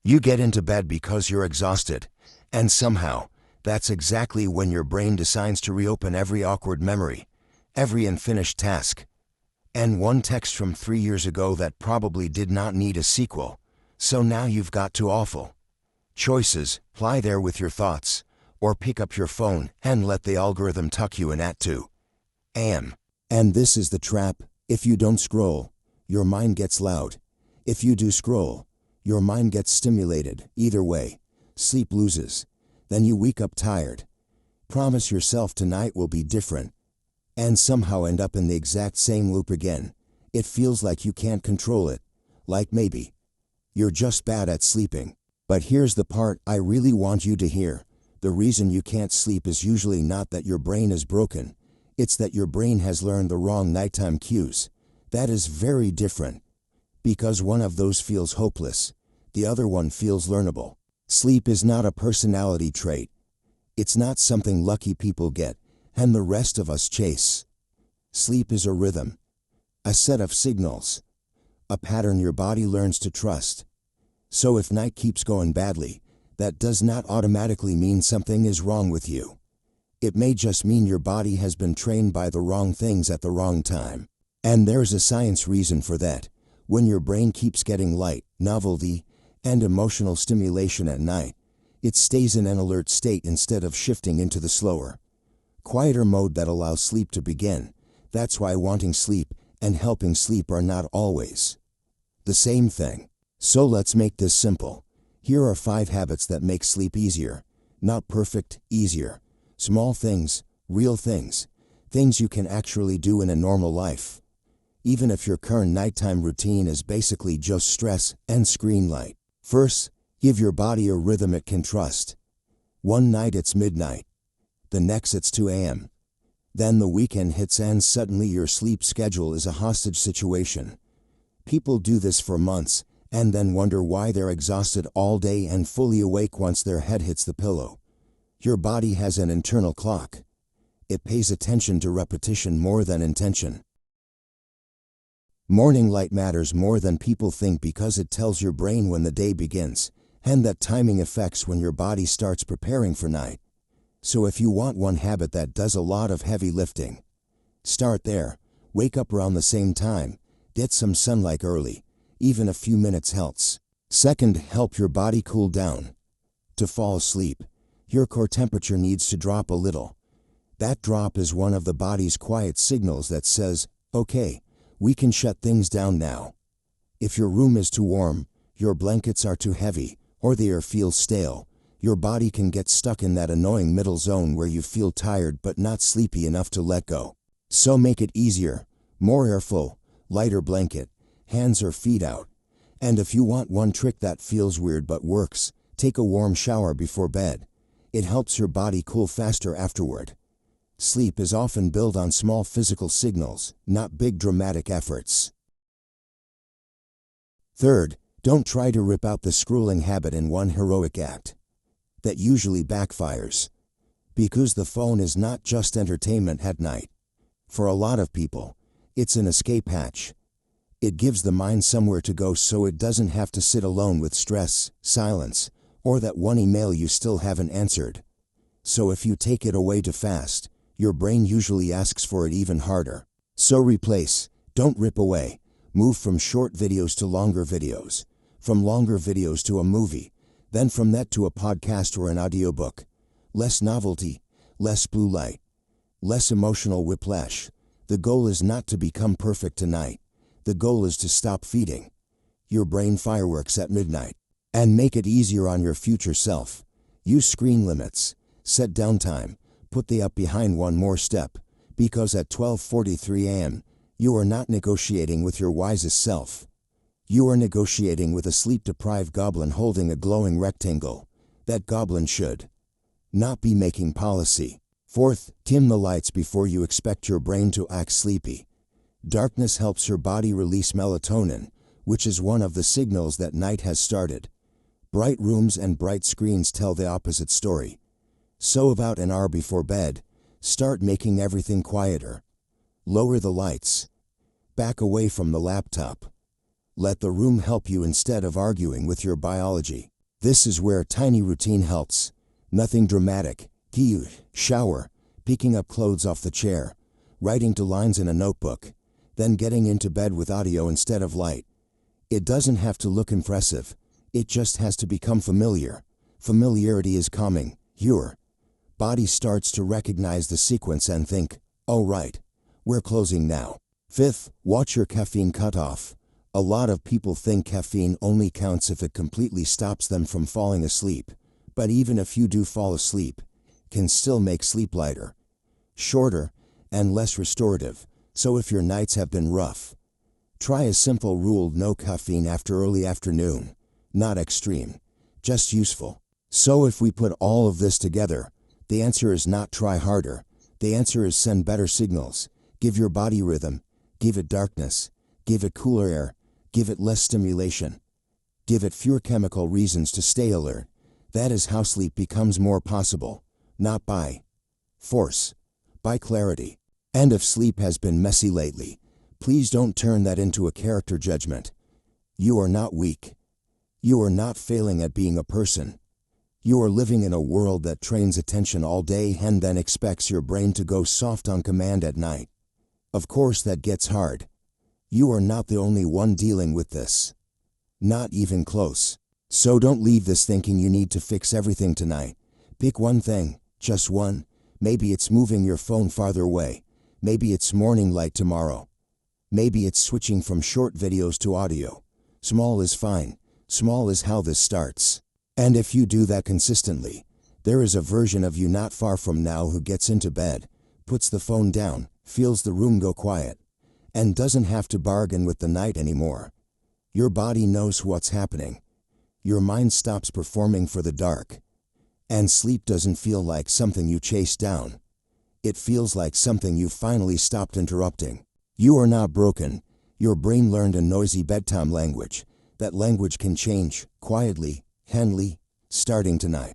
You get into bed because you're exhausted, and somehow, that's exactly when your brain decides to reopen every awkward memory, every unfinished task, and one text from 3 years ago that probably did not need a sequel. So now you've got two awful choices: lie there with your thoughts, or pick up your phone and let the algorithm tuck you in at 2 a.m. And this is the trap. If you don't scroll, your mind gets loud. If you do scroll, your mind gets stimulated. Either way, sleep loses. Then you wake up tired. Promise yourself tonight will be different, and somehow end up in the exact same loop again. It feels like you can't control it, like maybe you're just bad at sleeping. But here's the part I really want you to hear. The reason you can't sleep is usually not that your brain is broken. It's that your brain has learned the wrong nighttime cues. That is very different. Because one of those feels hopeless, the other one feels learnable. Sleep is not a personality trait. It's not something lucky people get, and the rest of us chase. Sleep is a rhythm, a set of signals, a pattern your body learns to trust. So if night keeps going badly, that does not automatically mean something is wrong with you. It may just mean your body has been trained by the wrong things at the wrong time. And there's a science reason for that. When your brain keeps getting light, novelty, and emotional stimulation at night, it stays in an alert state instead of shifting into the slower, quieter mode that allows sleep to begin. That's why wanting sleep and helping sleep are not always the same thing. So let's make this simple. Here are 5 habits that make sleep easier. Not perfect, easier. Small things, real things. Things you can actually do in a normal life, even if your current nighttime routine is basically just stress and screen light. First, give your body a rhythm it can trust. One night it's midnight. The next it's 2 a.m. Then the weekend hits and suddenly your sleep schedule is a hostage situation. People do this for months and then wonder why they're exhausted all day and fully awake once their head hits the pillow. Your body has an internal clock. It pays attention to repetition more than intention. Morning light matters more than people think because it tells your brain when the day begins, and that timing affects when your body starts preparing for night. So if you want one habit that does a lot of heavy lifting, start there. Wake up around the same time. Get some sunlight early. Even a few minutes helps. Second, help your body cool down. To fall asleep, your core temperature needs to drop a little. That drop is one of the body's quiet signals that says, okay, we can shut things down now. If your room is too warm, your blankets are too heavy, or the air feels stale, your body can get stuck in that annoying middle zone where you feel tired but not sleepy enough to let go. So make it easier. More airflow, lighter blanket, hands or feet out. And if you want one trick that feels weird but works, take a warm shower before bed. It helps your body cool faster afterward. Sleep is often built on small physical signals, not big dramatic efforts. Third, don't try to rip out the scrolling habit in one heroic act. That usually backfires. Because the phone is not just entertainment at night. For a lot of people, it's an escape hatch. It gives the mind somewhere to go so it doesn't have to sit alone with stress, silence, or that one email you still haven't answered. So if you take it away too fast, your brain usually asks for it even harder. So replace, don't rip away. Move from short videos to longer videos, from longer videos to a movie, then from that to a podcast or an audiobook. Less novelty, less blue light, less emotional whiplash. The goal is not to become perfect tonight. The goal is to stop feeding your brain fireworks at midnight and make it easier on your future self. Use screen limits, set downtime, put the up behind one more step, because at 12:43 a.m., you are not negotiating with your wisest self. You are negotiating with a sleep-deprived goblin holding a glowing rectangle. That goblin should not be making policy. Fourth, dim the lights before you expect your brain to act sleepy. Darkness helps your body release melatonin, which is one of the signals that night has started. Bright rooms and bright screens tell the opposite story. So about an hour before bed, start making everything quieter. Lower the lights. Back away from the laptop. Let the room help you instead of arguing with your biology. This is where tiny routine helps. Nothing dramatic. Shower, picking up clothes off the chair, writing 2 lines in a notebook, then getting into bed with audio instead of light. It doesn't have to look impressive. It just has to become familiar. Familiarity is calming. Your body starts to recognize the sequence and think, oh right, we're closing now. 5th, watch your caffeine cutoff. A lot of people think caffeine only counts if it completely stops them from falling asleep. But even if you do fall asleep, can still make sleep lighter, shorter, and less restorative. So if your nights have been rough, try a simple rule: no caffeine after early afternoon. Not extreme, just useful. So if we put all of this together, the answer is not try harder. The answer is send better signals. Give your body rhythm. Give it darkness. Give it cooler air. Give it less stimulation. Give it fewer chemical reasons to stay alert. That is how sleep becomes more possible. Not by force, by clarity. And if sleep has been messy lately, please don't turn that into a character judgment. You are not weak. You are not failing at being a person. You are living in a world that trains attention all day and then expects your brain to go soft on command at night. Of course that gets hard. You are not the only one dealing with this. Not even close. So don't leave this thinking you need to fix everything tonight. Pick one thing, just one. Maybe it's moving your phone farther away. Maybe it's morning light tomorrow. Maybe it's switching from short videos to audio. Small is fine. Small is how this starts. And if you do that consistently, there is a version of you not far from now who gets into bed, puts the phone down, feels the room go quiet, and doesn't have to bargain with the night anymore. Your body knows what's happening. Your mind stops performing for the dark. And sleep doesn't feel like something you chase down. It feels like something you finally stopped interrupting. You are not broken. Your brain learned a noisy bedtime language. That language can change, quietly, handily, starting tonight.